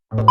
Assalamualaikum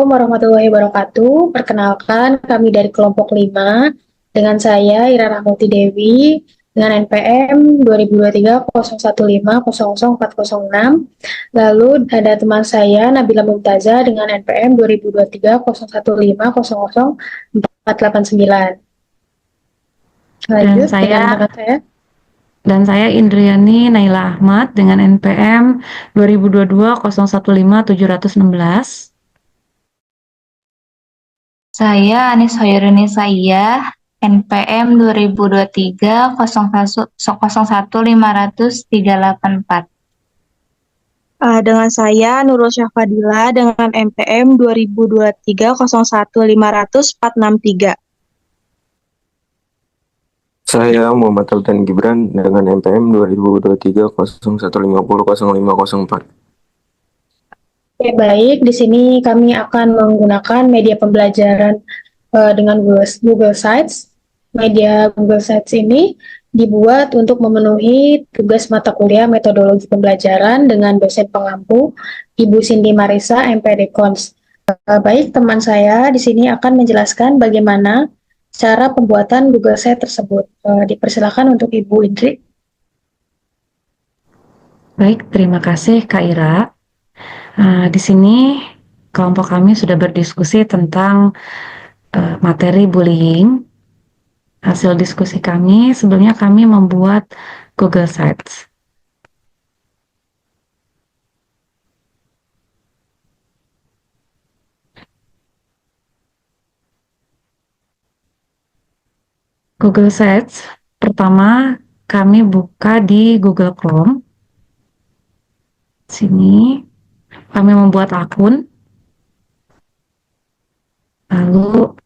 warahmatullahi wabarakatuh. Perkenalkan, kami dari kelompok 5 dengan saya Ira Rahmati Dewi dengan NPM 202301500406. Lalu ada teman saya Nabila Mumtaza dengan NPM 202301500489. Dan Lanjut dengan saya rekan saya. dan saya Indriani Naila Ahmad dengan NPM 2022015716. Saya Anis Hoiruni Sayyah, NPM 2023 01501384. Dengan saya Nurul Syafadila dengan NPM 2023 01500463. Saya Muhammad Sultan Gibran dengan NPM 2023 01500504. Oke, baik. Di sini kami akan menggunakan media pembelajaran dengan Google Sites. Media Google Sites ini dibuat untuk memenuhi tugas mata kuliah metodologi pembelajaran dengan dosen pengampu Ibu Cindy Marisa, MPD Cons. Baik, teman saya di sini akan menjelaskan bagaimana cara pembuatan Google Sites tersebut. Dipersilakan untuk Ibu Indri. Baik, terima kasih Kak Ira. Di sini kelompok kami sudah berdiskusi tentang materi bullying. Hasil diskusi kami, sebelumnya kami membuat Google Sites. Google Sites, pertama kami buka di Google Chrome. Sini kami membuat akun. Lalu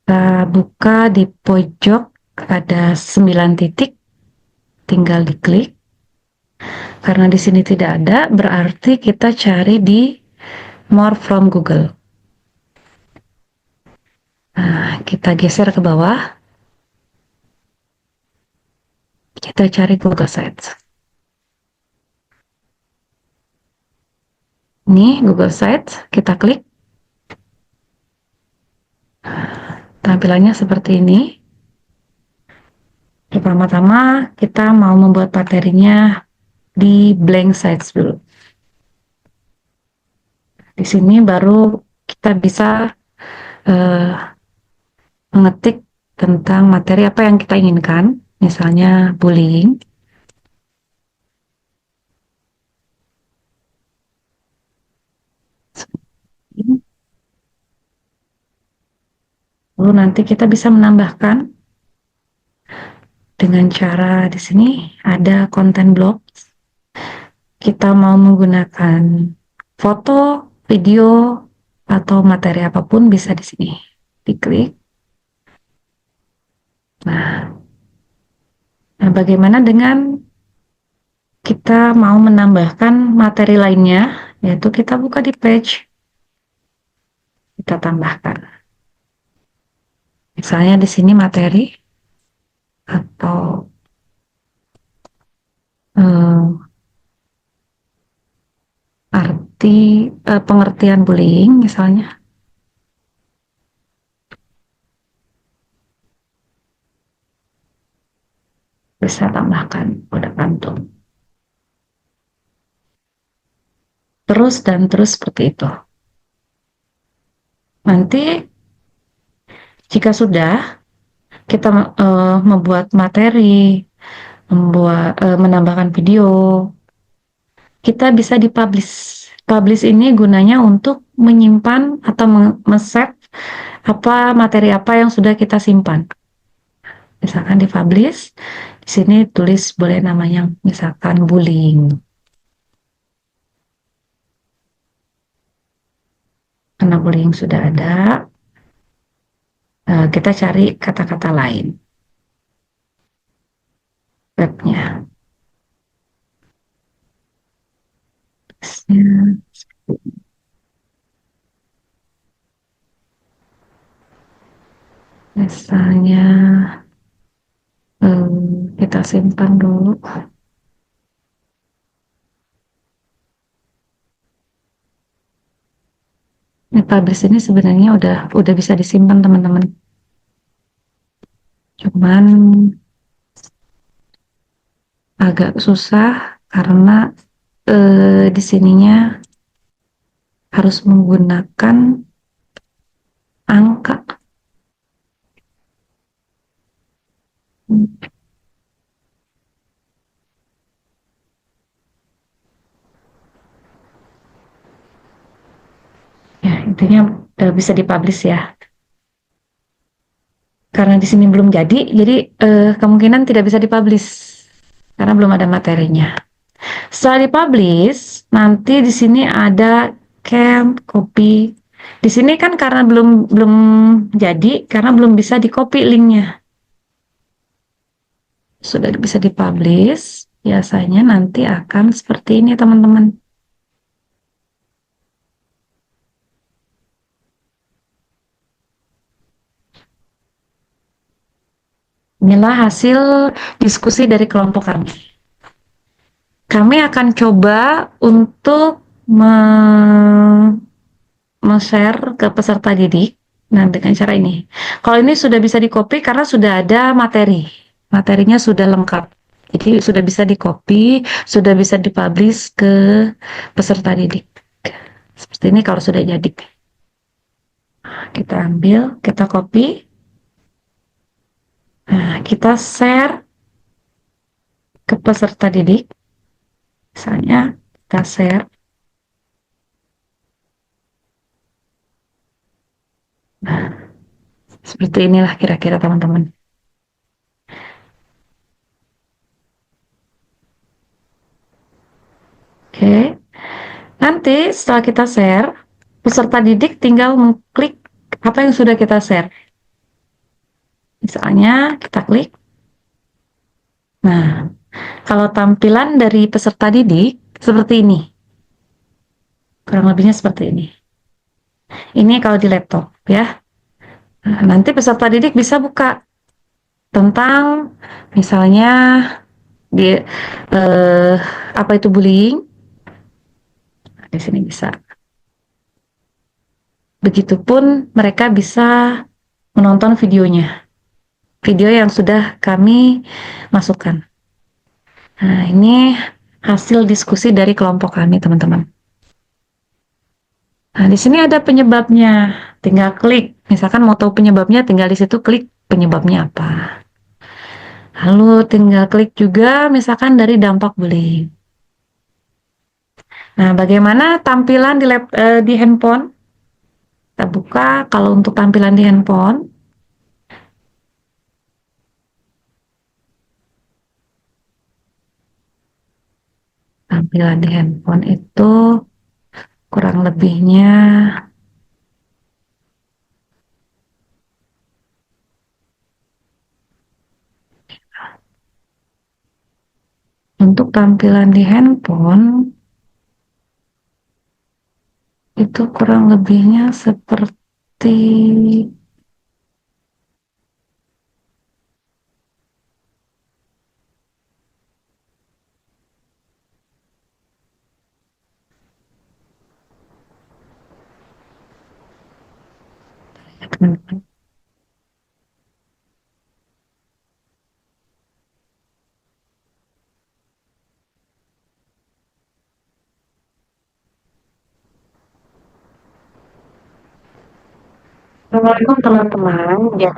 kita buka di pojok ada 9 titik, tinggal diklik. Karena di sini tidak ada, berarti kita cari di More from Google. Nah, kita geser ke bawah. Kita cari Google Sites. Ini Google Sites, kita klik. Tampilannya seperti ini. Pertama-tama kita mau membuat materinya di blank sites dulu. Di sini baru kita bisa mengetik tentang materi apa yang kita inginkan, misalnya bullying. Lalu nanti kita bisa menambahkan dengan cara di sini ada content block. Kita mau menggunakan foto, video, atau materi apapun bisa di sini. Diklik. Nah, bagaimana dengan kita mau menambahkan materi lainnya, yaitu kita buka di page, kita tambahkan. Misalnya di sini materi atau pengertian bullying misalnya. Bisa tambahkan pada kantung. Terus dan terus seperti itu. Nanti jika sudah kita membuat materi, menambahkan video, kita bisa dipublish. Publish ini gunanya untuk menyimpan atau men-save materi apa yang sudah kita simpan. Misalkan dipublish, di sini tulis boleh namanya misalkan bullying. Karena bullying sudah ada, kita cari kata-kata lain. Webnya. Misalnya kita simpan dulu. Ini publish ini sebenarnya udah bisa disimpan teman-teman. Cuman agak susah karena di sininya harus menggunakan angka. Ya, intinya bisa dipublish ya. Karena di sini belum jadi kemungkinan tidak bisa dipublish karena belum ada materinya. Setelah dipublish, nanti di sini ada can copy. Di sini kan karena belum jadi, karena belum bisa di copy linknya. Sudah bisa dipublish, biasanya nanti akan seperti ini teman-teman. Inilah hasil diskusi dari kelompok kami. Kami akan coba untuk share ke peserta didik. Nah, dengan cara ini. Kalau ini sudah bisa di-copy karena sudah ada materi. Materinya sudah lengkap. Jadi sudah bisa di-copy, sudah bisa dipublish ke peserta didik. Seperti ini kalau sudah jadi. Kita ambil, kita copy. Nah, kita share ke peserta didik. Misalnya, kita share. Nah, seperti inilah kira-kira teman-teman. Oke. Nanti setelah kita share, peserta didik tinggal mengklik apa yang sudah kita share. Misalnya kita klik. Nah, kalau tampilan dari peserta didik seperti ini. Kurang lebihnya seperti ini. Ini kalau di laptop ya. Nah, nanti peserta didik bisa buka tentang misalnya di apa itu bullying. Nah, di sini bisa. Begitupun mereka bisa menonton videonya. Video yang sudah kami masukkan. Nah, ini hasil diskusi dari kelompok kami, teman-teman. Nah, di sini ada penyebabnya. Tinggal klik. Misalkan mau tahu penyebabnya, tinggal di situ klik penyebabnya apa. Lalu tinggal klik juga misalkan dari dampak bullying. Nah, bagaimana tampilan di handphone? Kita buka kalau untuk tampilan di handphone. Tampilan di handphone itu kurang lebihnya untuk tampilan di handphone itu kurang lebihnya seperti teman-teman. Assalamualaikum teman-teman. Ya,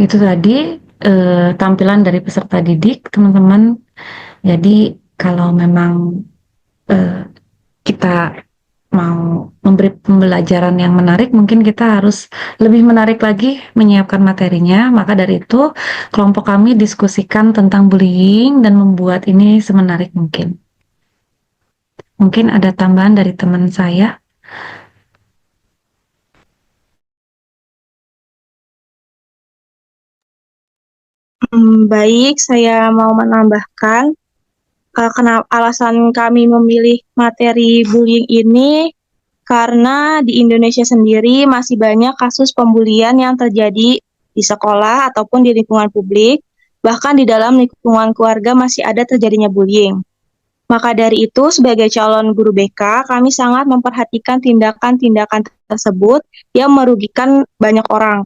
Itu tadi tampilan dari peserta didik, teman-teman. Jadi kalau memang eh, kita mau memberi pembelajaran yang menarik, mungkin kita harus lebih menarik lagi menyiapkan materinya. Maka dari itu, kelompok kami diskusikan tentang bullying dan membuat ini semenarik mungkin. Mungkin ada tambahan dari teman saya. Baik, saya mau menambahkan kenapa alasan kami memilih materi bullying ini karena di Indonesia sendiri masih banyak kasus pembulian yang terjadi di sekolah ataupun di lingkungan publik, bahkan di dalam lingkungan keluarga masih ada terjadinya bullying. Maka dari itu, sebagai calon guru BK, kami sangat memperhatikan tindakan-tindakan tersebut yang merugikan banyak orang.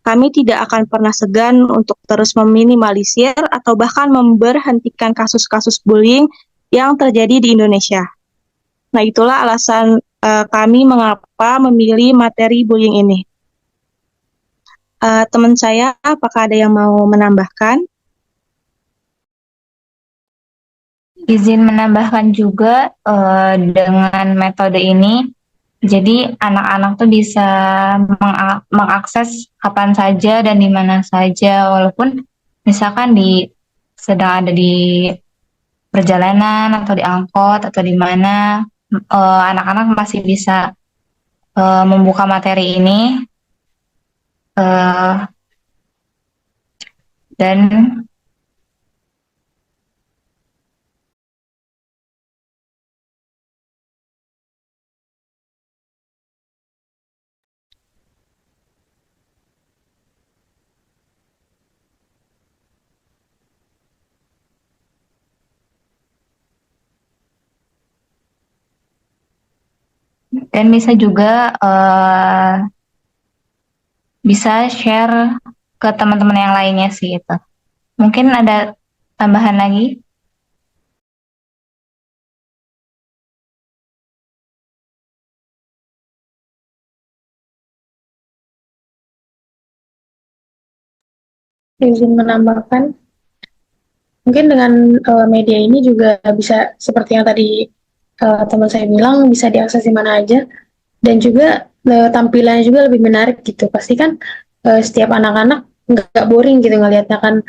Kami tidak akan pernah segan untuk terus meminimalisir atau bahkan memberhentikan kasus-kasus bullying yang terjadi di Indonesia. Nah, itulah alasan kami mengapa memilih materi bullying ini. Teman saya, apakah ada yang mau menambahkan? Izin menambahkan juga dengan metode ini, jadi anak-anak tuh bisa mengakses kapan saja dan di mana saja, walaupun misalkan sedang ada di perjalanan atau di angkot atau di mana, anak-anak masih bisa membuka materi ini eh, dan bisa juga bisa share ke teman-teman yang lainnya sih itu. Mungkin ada tambahan lagi? Izin menambahkan, mungkin dengan media ini juga bisa seperti yang tadi teman saya bilang, bisa diakses di mana aja, dan juga tampilannya juga lebih menarik gitu. Pasti kan setiap anak-anak nggak boring gitu ngelihatnya kan,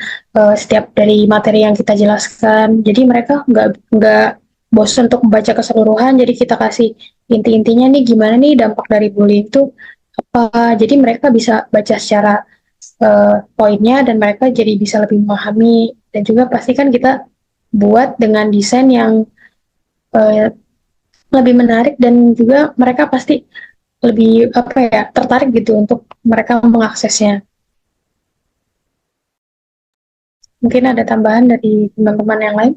setiap dari materi yang kita jelaskan. Jadi mereka nggak bosan untuk membaca keseluruhan. Jadi kita kasih inti-intinya nih gimana nih dampak dari bullying itu apa. Jadi mereka bisa baca secara poinnya dan mereka jadi bisa lebih memahami. Dan juga pasti kan kita buat dengan desain yang uh, lebih menarik dan juga mereka pasti lebih apa ya tertarik gitu untuk mereka mengaksesnya. Mungkin ada tambahan dari teman-teman yang lain.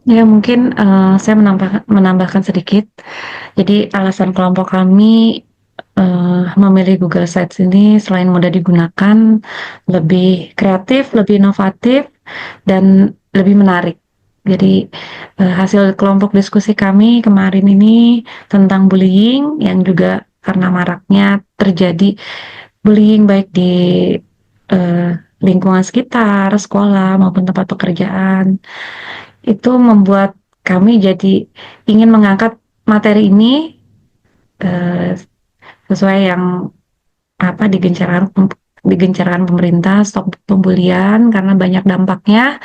Ya, mungkin saya menambahkan sedikit. Jadi alasan kelompok kami memilih Google Sites ini selain mudah digunakan, lebih kreatif, lebih inovatif, dan lebih menarik. Jadi hasil kelompok diskusi kami kemarin ini tentang bullying yang juga karena maraknya terjadi bullying baik di eh, lingkungan sekitar, sekolah maupun tempat pekerjaan, itu membuat kami jadi ingin mengangkat materi ini eh, sesuai yang apa digencarkan pemerintah, stop pembulian karena banyak dampaknya.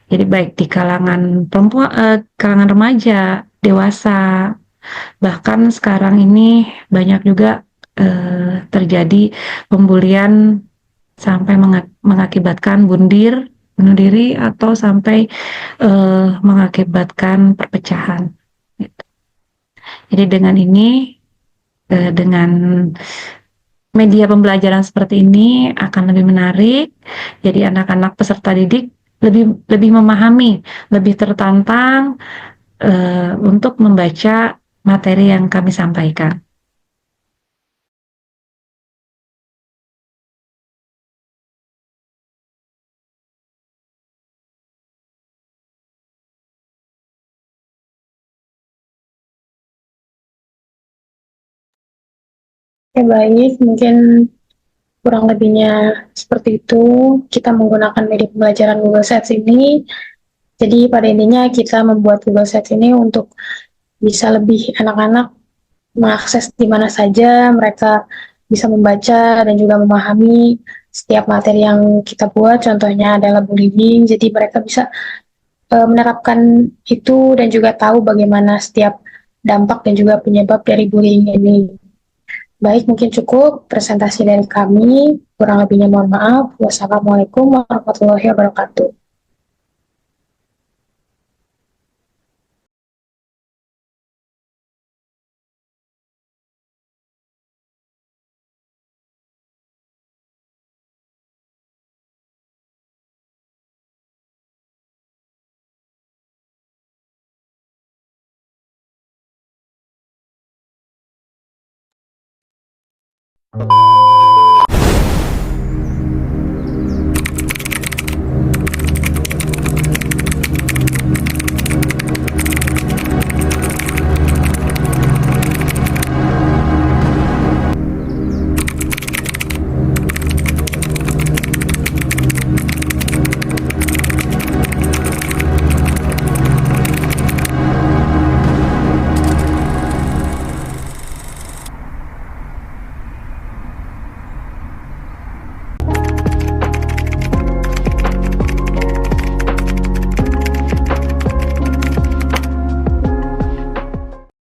Jadi baik di kalangan perempuan, kalangan remaja, dewasa, bahkan sekarang ini banyak juga terjadi pembulian sampai mengakibatkan bunuh diri atau sampai mengakibatkan perpecahan. Gitu. Jadi dengan ini, dengan media pembelajaran seperti ini akan lebih menarik. Jadi anak-anak peserta didik lebih lebih memahami, lebih tertantang untuk membaca materi yang kami sampaikan. Oke, baik. Mungkin kurang lebihnya seperti itu. Kita menggunakan media pembelajaran Google Sites ini. Jadi pada intinya kita membuat Google Sites ini untuk bisa lebih anak-anak mengakses di mana saja mereka bisa membaca dan juga memahami setiap materi yang kita buat. Contohnya adalah bullying. Jadi mereka bisa menerapkan itu dan juga tahu bagaimana setiap dampak dan juga penyebab dari bullying ini. Baik, mungkin cukup presentasi dari kami. Kurang lebihnya mohon maaf. Wassalamualaikum warahmatullahi wabarakatuh.